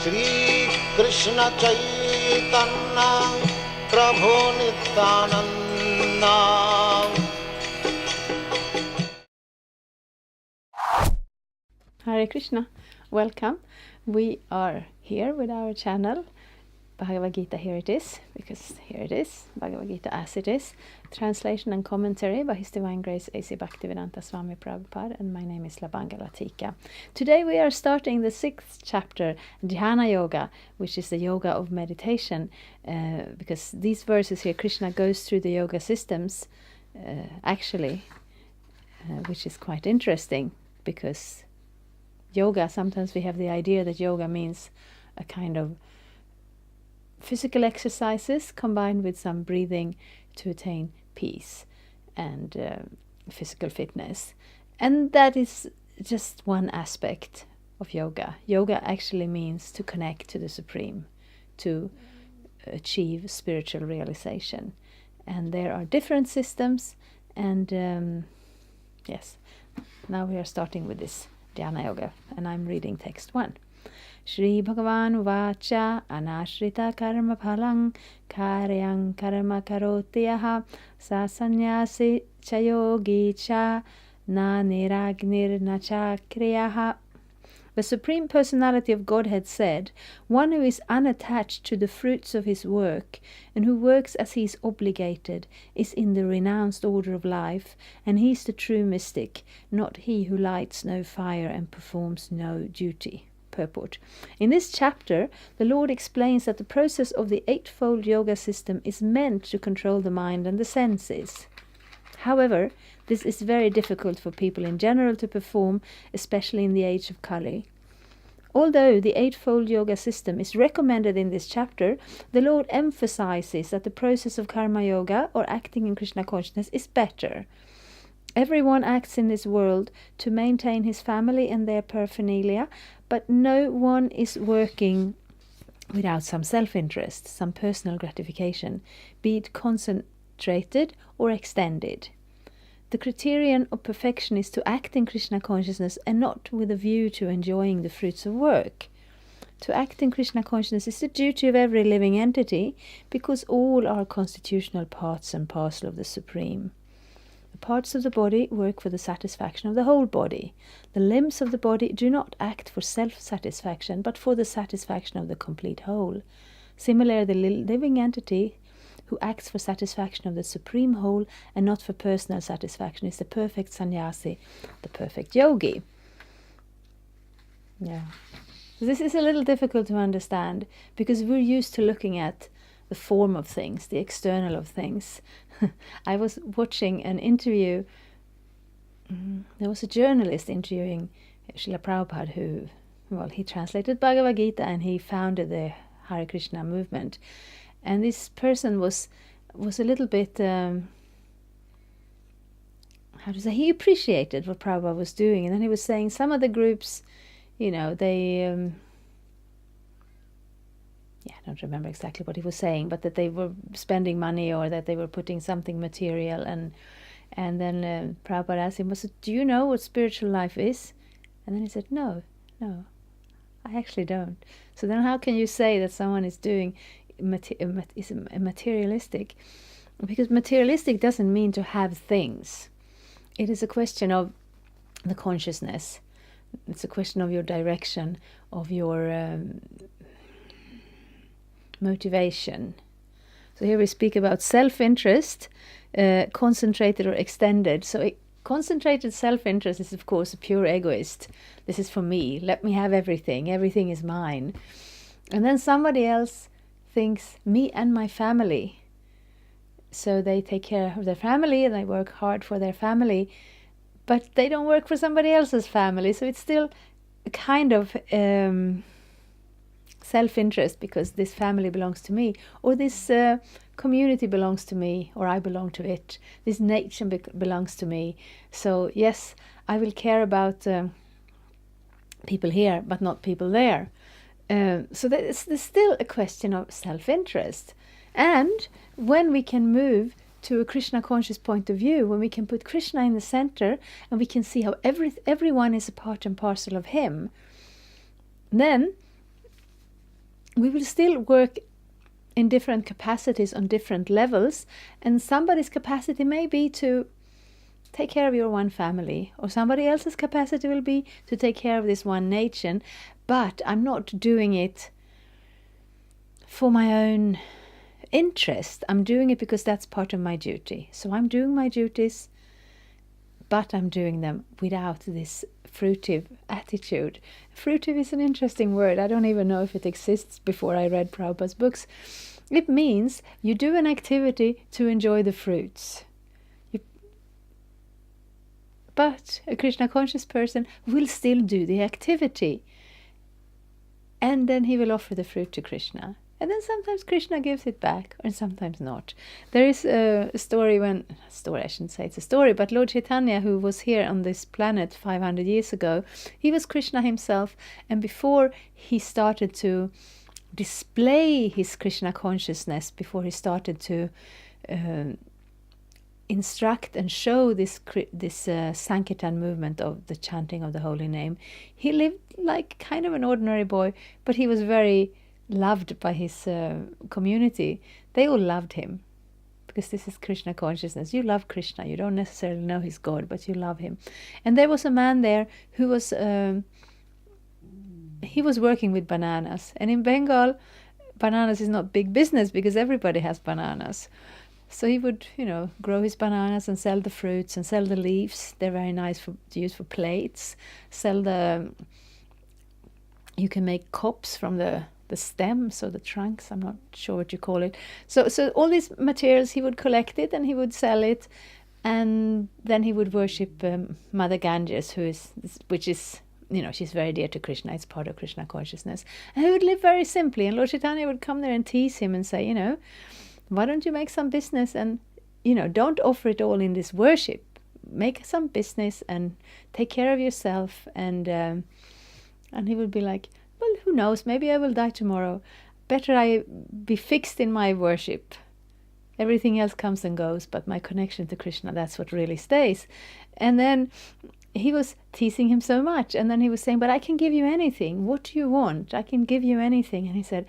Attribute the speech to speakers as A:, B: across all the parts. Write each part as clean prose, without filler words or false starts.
A: Shri Krishna Chaitanya Prabhu Nityananda.
B: Hare Krishna, welcome. We are here with our channel, Bhagavad-gita, here it is, because here it is, Bhagavad-gita as it is, translation and commentary by His Divine Grace A.C. Bhaktivedanta Swami Prabhupada, and my name is Labanga Latika. Today we are starting the 6th chapter, Dhyana Yoga, which is the yoga of meditation, because these verses here, Krishna goes through the yoga systems, which is quite interesting, because yoga, sometimes we have the idea that yoga means a kind of physical exercises combined with some breathing to attain peace and physical fitness. And that is just one aspect of yoga. Yoga actually means to connect to the Supreme, to achieve spiritual realization. And there are different systems, and yes, now we are starting with this Dhyana Yoga, and I'm reading text 1. Shri Bhagavan Vacha Anashrita Karma Phalang Karyang Karma Karotiyaha Sa Sanyasi Chayogi Cha Na Niragnir Nacha Kriyaha. The Supreme Personality of Godhead said, one who is unattached to the fruits of his work and who works as he is obligated is in the renounced order of life, and he is the true mystic, not he who lights no fire and performs no duty. Purport. In this chapter, the Lord explains that the process of the eightfold yoga system is meant to control the mind and the senses. However, this is very difficult for people in general to perform, especially in the age of Kali. Although the eightfold yoga system is recommended in this chapter, the Lord emphasizes that the process of karma yoga, or acting in Krishna consciousness, is better. Everyone acts in this world to maintain his family and their paraphernalia, but no one is working without some self-interest, some personal gratification, be it concentrated or extended. The criterion of perfection is to act in Krishna consciousness and not with a view to enjoying the fruits of work. To act in Krishna consciousness is the duty of every living entity, because all are constitutional parts and parcel of the Supreme. The parts of the body work for the satisfaction of the whole body. The limbs of the body do not act for self-satisfaction, but for the satisfaction of the complete whole. Similarly, the living entity who acts for satisfaction of the Supreme whole and not for personal satisfaction is the perfect sannyasi, the perfect yogi. Yeah. This is a little difficult to understand, because we're used to looking at the form of things, the external of things. I was watching an interview. There was a journalist interviewing Srila Prabhupada who, he translated Bhagavad-gita and he founded the Hare Krishna movement. And this person was a little bit, he appreciated what Prabhupada was doing. And then he was saying some of the groups, they, I don't remember exactly what he was saying, but that they were spending money or that they were putting something material. And then Prabhupada asked him, do you know what spiritual life is? And then he said, no, I actually don't. So then how can you say that someone is doing is materialistic? Because materialistic doesn't mean to have things. It is a question of the consciousness. It's a question of your direction, of your motivation. So here we speak about self-interest, concentrated or extended. So concentrated self-interest is, of course, a pure egoist. This is for me. Let me have everything. Everything is mine. And then somebody else thinks, me and my family. So they take care of their family and they work hard for their family, but they don't work for somebody else's family. So it's still a kind of self-interest, because this family belongs to me, or this community belongs to me, or I belong to it. This nation belongs to me. So yes, I will care about people here, but not people there. So there's still a question of self-interest. And when we can move to a Krishna conscious point of view, when we can put Krishna in the center and we can see how everyone is a part and parcel of him, then we will still work in different capacities on different levels, and somebody's capacity may be to take care of your one family, or somebody else's capacity will be to take care of this one nation, but I'm not doing it for my own interest. I'm doing it because that's part of my duty. So I'm doing my duties, but I'm doing them without this fruitive attitude. Fruitive is an interesting word. I don't even know if it exists before I read Prabhupada's books. It means you do an activity to enjoy the fruits. But a Krishna conscious person will still do the activity. And then he will offer the fruit to Krishna. And then sometimes Krishna gives it back, and sometimes not. There is a story I shouldn't say it's a story, but Lord Chaitanya, who was here on this planet 500 years ago, he was Krishna himself, and before he started to display his Krishna consciousness, before he started to instruct and show this Sankirtan movement of the chanting of the holy name, he lived like kind of an ordinary boy, but he was very loved by his community. They all loved him because this is Krishna consciousness. You love Krishna. You don't necessarily know he's God, but you love him. And there was a man there who was he was working with bananas, and in Bengal bananas is not big business because everybody has bananas. So he would, grow his bananas and sell the fruits and sell the leaves. They're very nice to use for plates. You can make cups from the stems or the trunks, I'm not sure what you call it. So all these materials, he would collect it and he would sell it, and then he would worship Mother Ganges, which is, she's very dear to Krishna. It's part of Krishna consciousness. And he would live very simply, and Lord Chaitanya would come there and tease him and say, why don't you make some business and, don't offer it all in this worship. Make some business and take care of yourself. And he would be like, well, who knows, maybe I will die tomorrow. Better I be fixed in my worship. Everything else comes and goes, but my connection to Krishna, that's what really stays. And then he was teasing him so much. And then he was saying, but I can give you anything. What do you want? I can give you anything. And he said,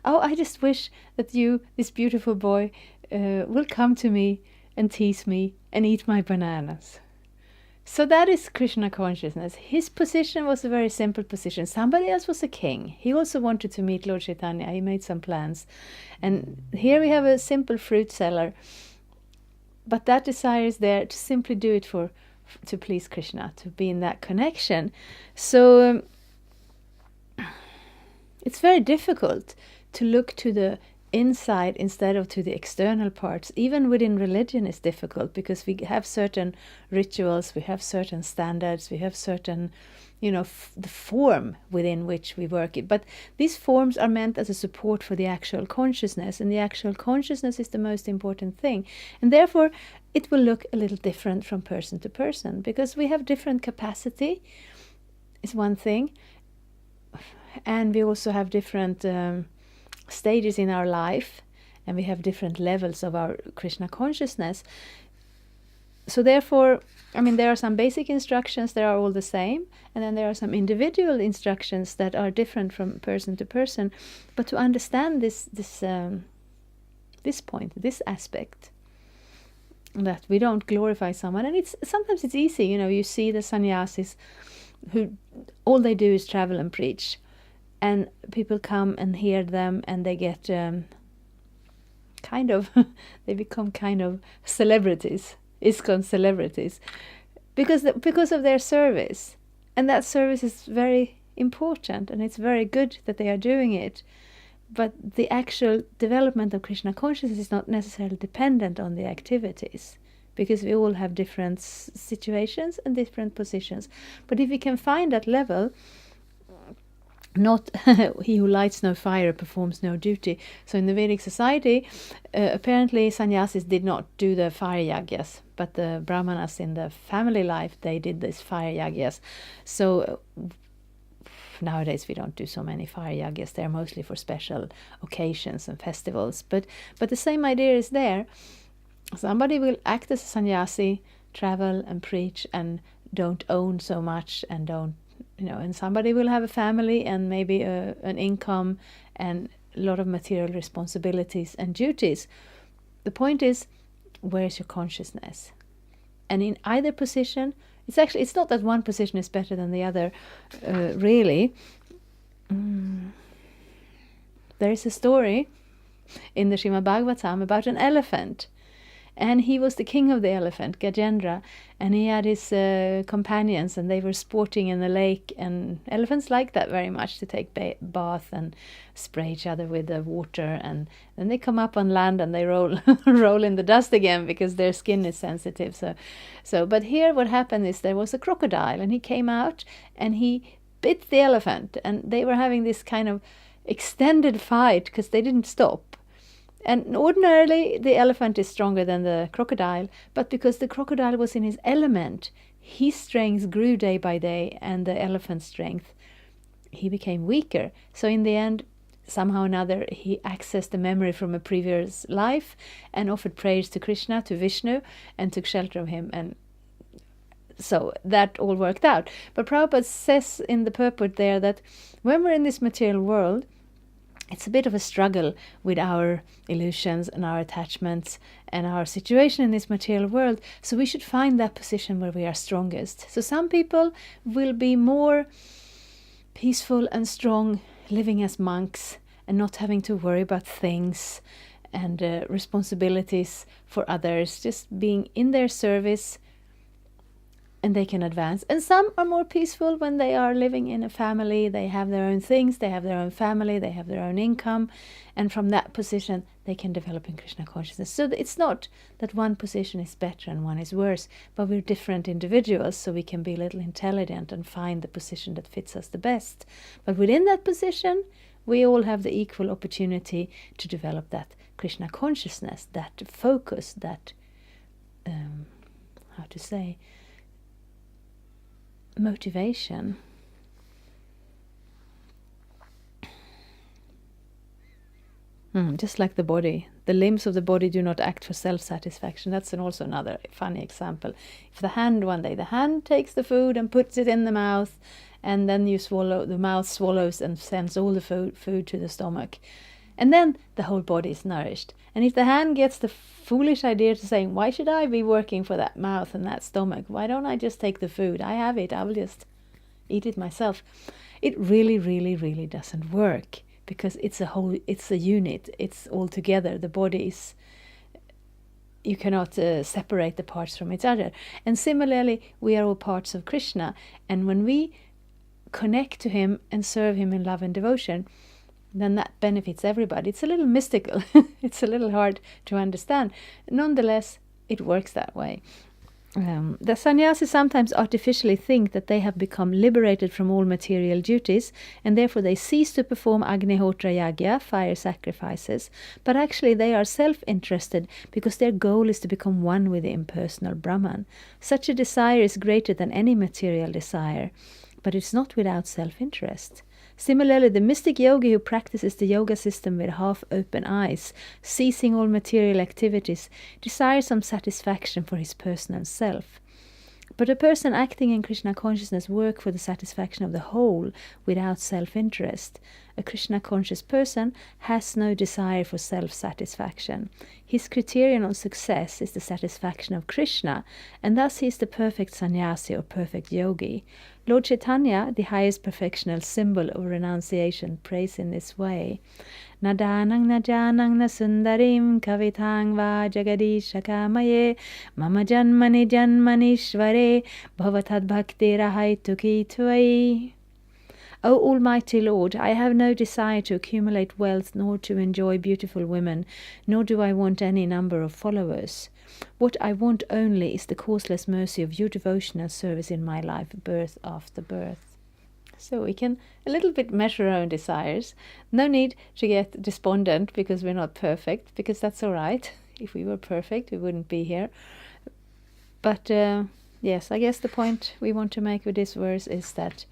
B: oh, I just wish that you, this beautiful boy, will come to me and tease me and eat my bananas. So that is Krishna consciousness. His position was a very simple position. Somebody else was a king. He also wanted to meet Lord Chaitanya. He made some plans. And here we have a simple fruit seller. But that desire is there to simply do it to please Krishna, to be in that connection. So it's very difficult to look to the inside instead of to the external parts. Even within religion is difficult because we have certain rituals, we have certain standards, we have certain, the form within which we work it. But these forms are meant as a support for the actual consciousness, and the actual consciousness is the most important thing. And therefore, it will look a little different from person to person because we have different capacity, is one thing. And we also have different stages in our life, and we have different levels of our Krishna consciousness. So therefore, there are some basic instructions that are all the same, and then there are some individual instructions that are different from person to person. But to understand this point, this aspect, that we don't glorify someone, and sometimes it's easy. You see the sannyasis who all they do is travel and preach. And people come and hear them, and they get they become kind of celebrities, ISKCON celebrities, because of their service. And that service is very important, and it's very good that they are doing it. But the actual development of Krishna consciousness is not necessarily dependent on the activities, because we all have different situations and different positions. But if we can find that level, not he who lights no fire performs no duty. So in the Vedic society, apparently sannyasis did not do the fire yagyas, but the brahmanas in the family life, they did this fire yagyas. So nowadays we don't do so many fire yagyas. They're mostly for special occasions and festivals. But the same idea is there. Somebody will act as a sannyasi, travel and preach, and don't own so much, and don't and somebody will have a family and maybe an income and a lot of material responsibilities and duties. The point is, where's your consciousness? And in either position, it's not that one position is better than the other, really. There is a story in the Srimad Bhagavatam about an elephant. And he was the king of the elephant, Gajendra, and he had his companions, and they were sporting in the lake. And elephants like that very much, to take bath and spray each other with the water. And then they come up on land and they roll roll in the dust again because their skin is sensitive. But here what happened is there was a crocodile, and he came out and he bit the elephant, and they were having this kind of extended fight because they didn't stop. And ordinarily, the elephant is stronger than the crocodile, but because the crocodile was in his element, his strength grew day by day, and the elephant's strength, he became weaker. So in the end, somehow or another, he accessed the memory from a previous life and offered prayers to Krishna, to Vishnu, and took shelter of him. And so that all worked out. But Prabhupada says in the purport there that when we're in this material world, it's a bit of a struggle with our illusions and our attachments and our situation in this material world. So we should find that position where we are strongest. So some people will be more peaceful and strong living as monks and not having to worry about things and responsibilities for others, just being in their service, and they can advance. And some are more peaceful when they are living in a family. They have their own things, they have their own family, they have their own income, and from that position they can develop in Krishna consciousness. So it's not that one position is better and one is worse, but we're different individuals, so we can be a little intelligent and find the position that fits us the best. But within that position, we all have the equal opportunity to develop that Krishna consciousness, that focus, that motivation. Just like the body, the limbs of the body do not act for self-satisfaction. That's also another funny example. If the hand takes the food and puts it in the mouth, and then the mouth swallows and sends all the food to the stomach, and then the whole body is nourished. And if the hand gets the foolish idea to saying, why should I be working for that mouth and that stomach? Why don't I just take the food? I have it. I will just eat it myself. It really, really, really doesn't work, because it's a unit. It's all together. The body is, you cannot separate the parts from each other. And similarly, we are all parts of Krishna. And when we connect to him and serve him in love and devotion, then that benefits everybody. It's a little mystical. It's a little hard to understand. Nonetheless, it works that way. The sannyasis sometimes artificially think that they have become liberated from all material duties, and therefore they cease to perform Agnihotra Yagya, fire sacrifices, but actually they are self-interested because their goal is to become one with the impersonal Brahman. Such a desire is greater than any material desire, but it's not without self-interest. Similarly, the mystic yogi who practices the yoga system with half-open eyes, ceasing all material activities, desires some satisfaction for his personal self. But a person acting in Krishna consciousness works for the satisfaction of the whole without self-interest. A Krishna-conscious person has no desire for self-satisfaction. His criterion on success is the satisfaction of Krishna, and thus he is the perfect sannyasi or perfect yogi. Lord Chaitanya, the highest perfectional symbol of renunciation, prays in this way. Nadanang najanang na sundarim kavitang va jagadisha kamaye mama janmani janmanishvare bhavatad bhakti rahaitu tvai. O Almighty Lord, I have no desire to accumulate wealth nor to enjoy beautiful women, nor do I want any number of followers. What I want only is the causeless mercy of your devotional service in my life, birth after birth. So we can a little bit measure our own desires. No need to get despondent because we're not perfect, because that's all right. If we were perfect, we wouldn't be here. But yes, I guess the point we want to make with this verse is that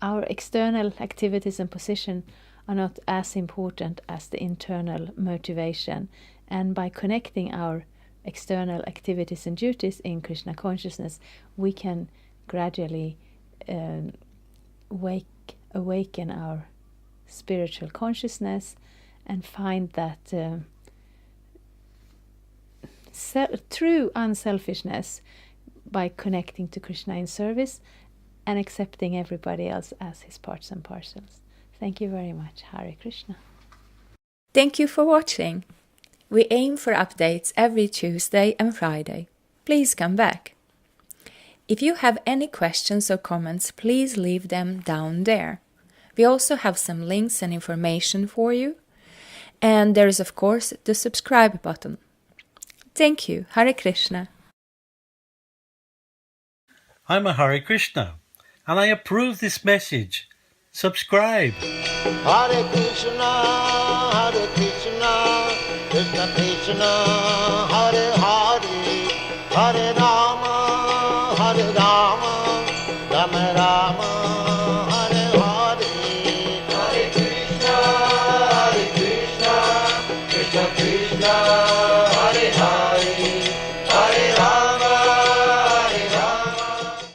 B: our external activities and position are not as important as the internal motivation. And by connecting our external activities and duties in Krishna consciousness, we can gradually awaken our spiritual consciousness and find that true unselfishness by connecting to Krishna in service and accepting everybody else as his parts and parcels. Thank you very much. Hare Krishna.
C: Thank you for watching. We aim for updates every Tuesday and Friday. Please come back. If you have any questions or comments, please leave them down there. We also have some links and information for you. And there is, of course, the subscribe button. Thank you. Hare Krishna.
D: I'm a Hare Krishna, and I approve this message. Subscribe.
A: Hare Krishna, Krishna Krishna, Hare Hare, Hare Rama.